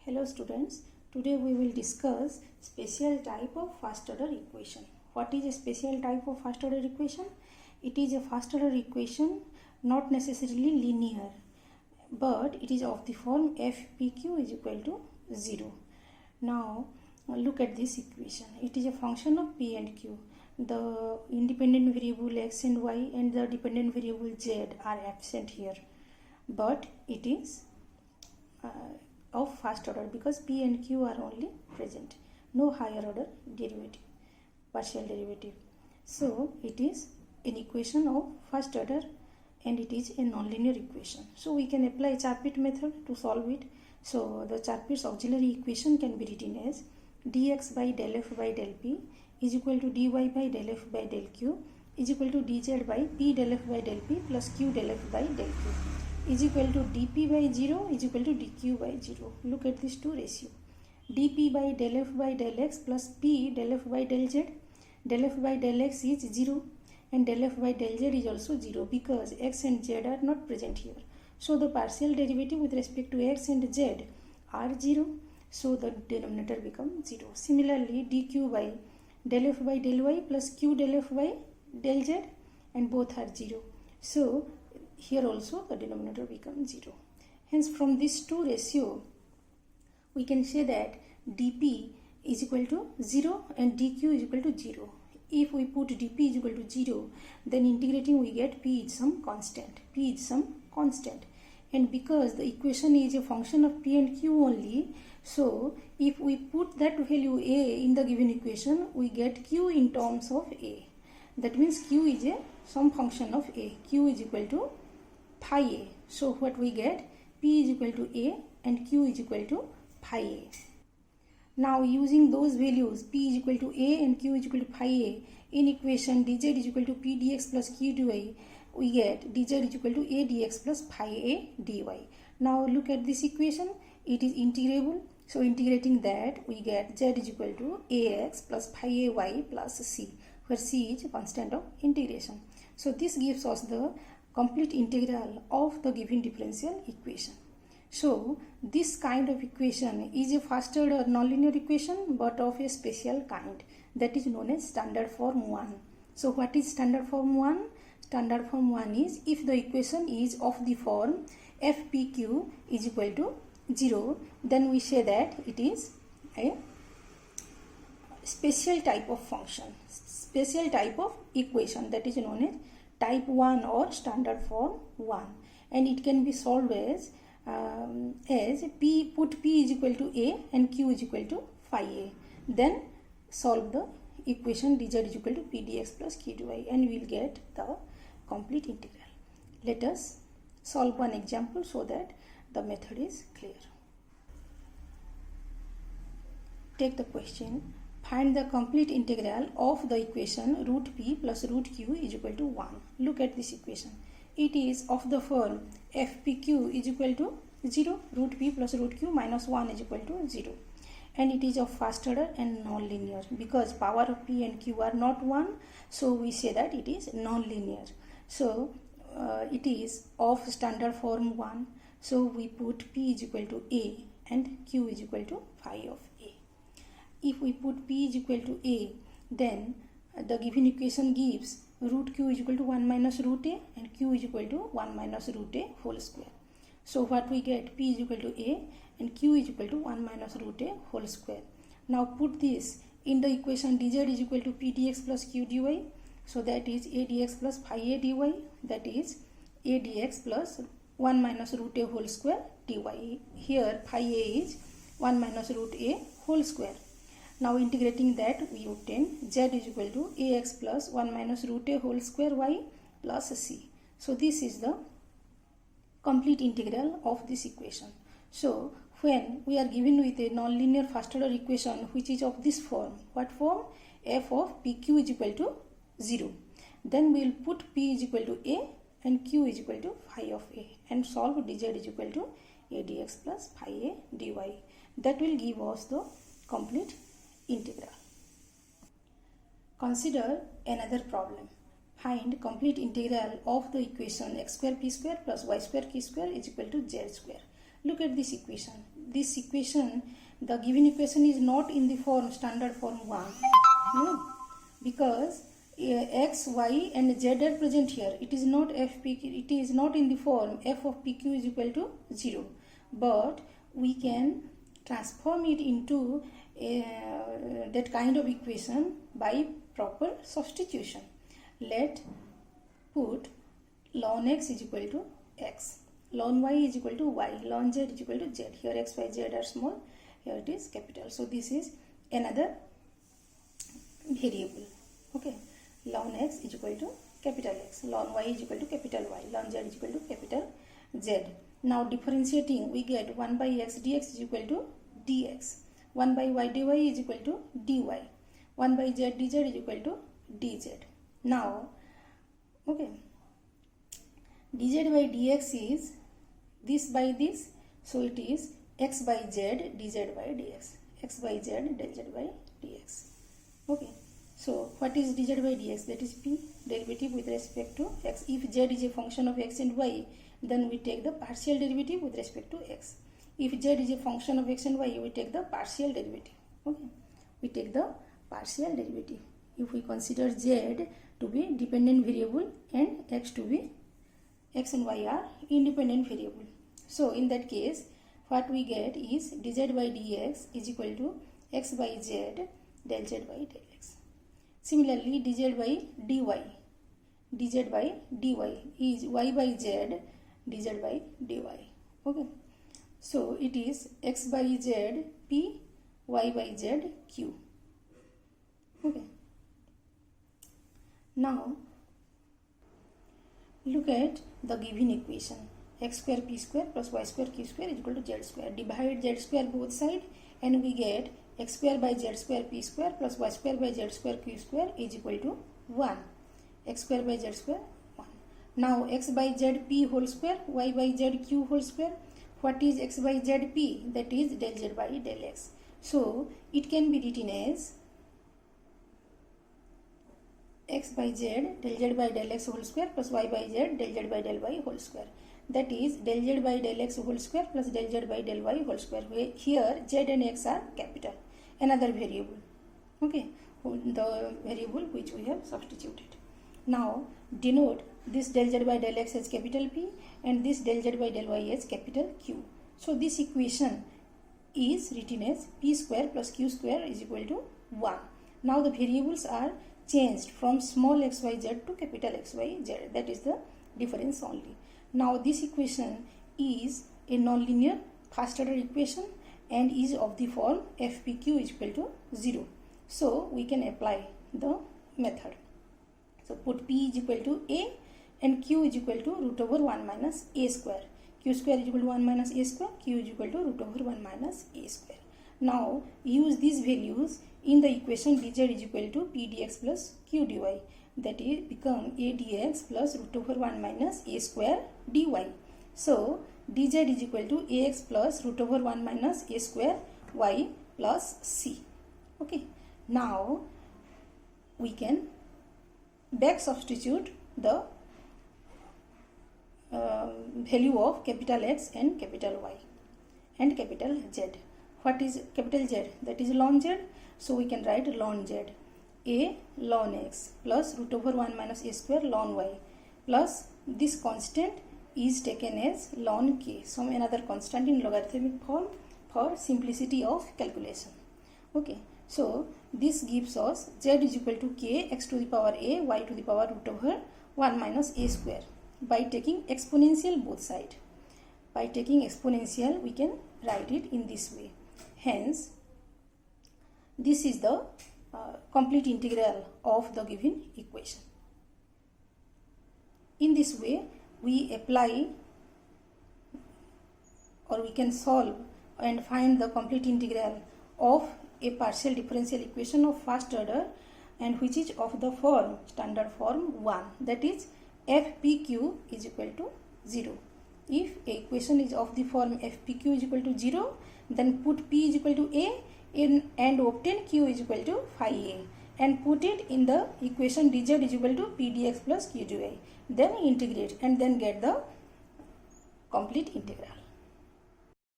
Hello students, today we will discuss special type of first order equation. What is a special type of first order equation? It is a first order equation not necessarily linear, but it is of the form fpq is equal to 0. Now look at this equation. It is a function of p and q. The independent variable x and y and the dependent variable z are absent here, but it is of first order because p and q are only present, no higher order derivative, partial derivative. So it is an equation of first order and it is a nonlinear equation. So we can apply Chapit method to solve it. So the Chapit's auxiliary equation can be written as dx by del f by del p is equal to dy by del f by del q is equal to dz by p del f by del p plus q del f by del q is equal to dp by 0 is equal to dq by 0. Look at these two ratio. dp by del f by del x plus p del f by del z. Del f by del x is 0 and del f by del z is also 0 because x and z are not present here. So the partial derivative with respect to x and z are 0. So the denominator becomes 0. Similarly, dq by del f by del y plus q del f by del z, and both are 0. So here also the denominator becomes 0. Hence from these two ratio we can say that dp is equal to 0 and dq is equal to 0. If we put dp is equal to 0, then integrating we get p is some constant. P is some constant. And because the equation is a function of p and q only, so if we put that value a in the given equation, we get q in terms of a. That means q is some function of a. Q is equal to phi a. So what we get, p is equal to a and q is equal to phi a. Now using those values, p is equal to a and q is equal to phi a, in equation dz is equal to p dx plus q dy, we get dz is equal to a dx plus phi a dy. Now look at this equation, it is integrable. So integrating that we get z is equal to ax plus phi a y plus c, where c is constant of integration. So this gives us the complete integral of the given differential equation. So this kind of equation is a first order nonlinear equation but of a special kind, that is known as standard form 1. So what is standard form 1? Standard form 1 is if the equation is of the form fpq is equal to 0, then we say that it is a special type of function, special type of equation, that is known as type 1 or standard form 1, and it can be solved as p, put p is equal to a and q is equal to phi a, then solve the equation dz is equal to p dx plus q dy, and we will get the complete integral. Let us solve one example so that the method is clear. Take the question. Find the complete integral of the equation root p plus root q is equal to 1. Look at this equation. It is of the form fpq is equal to 0, root p plus root q minus 1 is equal to 0. And it is of first order and non-linear because power of p and q are not 1. So we say that it is non-linear. So it is of standard form 1. So we put p is equal to a and q is equal to phi of a. If we put p is equal to a, then the given equation gives root q is equal to 1 minus root a and q is equal to 1 minus root a whole square. So what we get, p is equal to a and q is equal to 1 minus root a whole square. Now put this in the equation dz is equal to p dx plus q dy. So that is a dx plus phi a dy, that is a dx plus 1 minus root a whole square dy. Here phi a is 1 minus root a whole square. Now integrating that we obtain z is equal to ax plus 1 minus root a whole square y plus c. So this is the complete integral of this equation. So when we are given with a nonlinear first order equation which is of this form, what form? F of pq is equal to 0. Then we will put p is equal to a and q is equal to phi of a and solve dz is equal to a dx plus phi a dy. That will give us the complete integral. Consider another problem. Find complete integral of the equation x square p square plus y square q square is equal to z square. Look at this equation. this equation, the given equation is not in the form standard form 1. No, because x, y and z are present here. It is not it is not in the form f of pq is equal to 0. But we can transform it into that kind of equation by proper substitution. Let put ln x is equal to x, ln y is equal to y, ln z is equal to z. Here x, y, z are small, here it is capital. So this is another variable. Okay, ln x is equal to capital X, ln y is equal to capital Y, ln z is equal to capital Z. Now differentiating, we get 1 by x dx is equal to dx, 1 by y dy is equal to dy, 1 by z dz is equal to dz. Now, okay, dz by dx is this by this, so it is x by z dz by dx, x by z del z by dx. Okay, so what is dz by dx? That is p, derivative with respect to x. If z is a function of x and y, then we take the partial derivative with respect to x. If z is a function of x and y, we take the partial derivative. Okay, we take the partial derivative. If we consider z to be dependent variable and x to be, x and y are independent variable. So in that case, what we get is dz by dx is equal to x by z del z by del x. Similarly, dz by dy is y by z dz by dy. Okay, so it is x by z p, y by z q. Okay, now look at the given equation. X square p square plus y square q square is equal to z square. Divide z square both sides and we get x square by z square p square plus y square by z square q square is equal to 1. X square by z square 1. Now x by z p whole square, y by z q whole square. What is x by z p? That is del z by del x. So it can be written as x by z del z by del x whole square plus y by z del z by del y whole square. That is del z by del x whole square plus del z by del y whole square. Here z and x are capital. Another variable. Okay, the variable which we have substituted. Now denote this del z by del x as capital P and this del z by del y as capital Q. So this equation is written as p square plus q square is equal to 1. Now the variables are changed from small xyz to capital XYZ. That is the difference only. Now this equation is a nonlinear first order equation and is of the form fpq is equal to 0. So we can apply the method. So put p is equal to a and q is equal to root over 1 minus a square. Q square is equal to 1 minus a square, q is equal to root over 1 minus a square. Now use these values in the equation dz is equal to p dx plus q dy. That is become a dx plus root over 1 minus a square dy. So dz is equal to ax plus root over 1 minus a square y plus c. Okay, now we can back substitute the value of capital X and capital Y and capital Z. What is capital Z? That is ln Z. So we can write ln Z. A ln X plus root over 1 minus a square ln Y plus this constant is taken as ln K, some another constant in logarithmic form for simplicity of calculation. Okay, so this gives us Z is equal to K x to the power A y to the power root over 1 minus a square by taking exponential both sides. By taking exponential we can write it in this way. Hence this is the complete integral of the given equation. In this way we apply or we can solve and find the complete integral of a partial differential equation of first order and which is of the form standard form 1, that is fpq is equal to 0. If a equation is of the form fpq is equal to 0, then put p is equal to a and obtain q is equal to phi a and put it in the equation dz is equal to p dx plus q dy. Then integrate and then get the complete integral.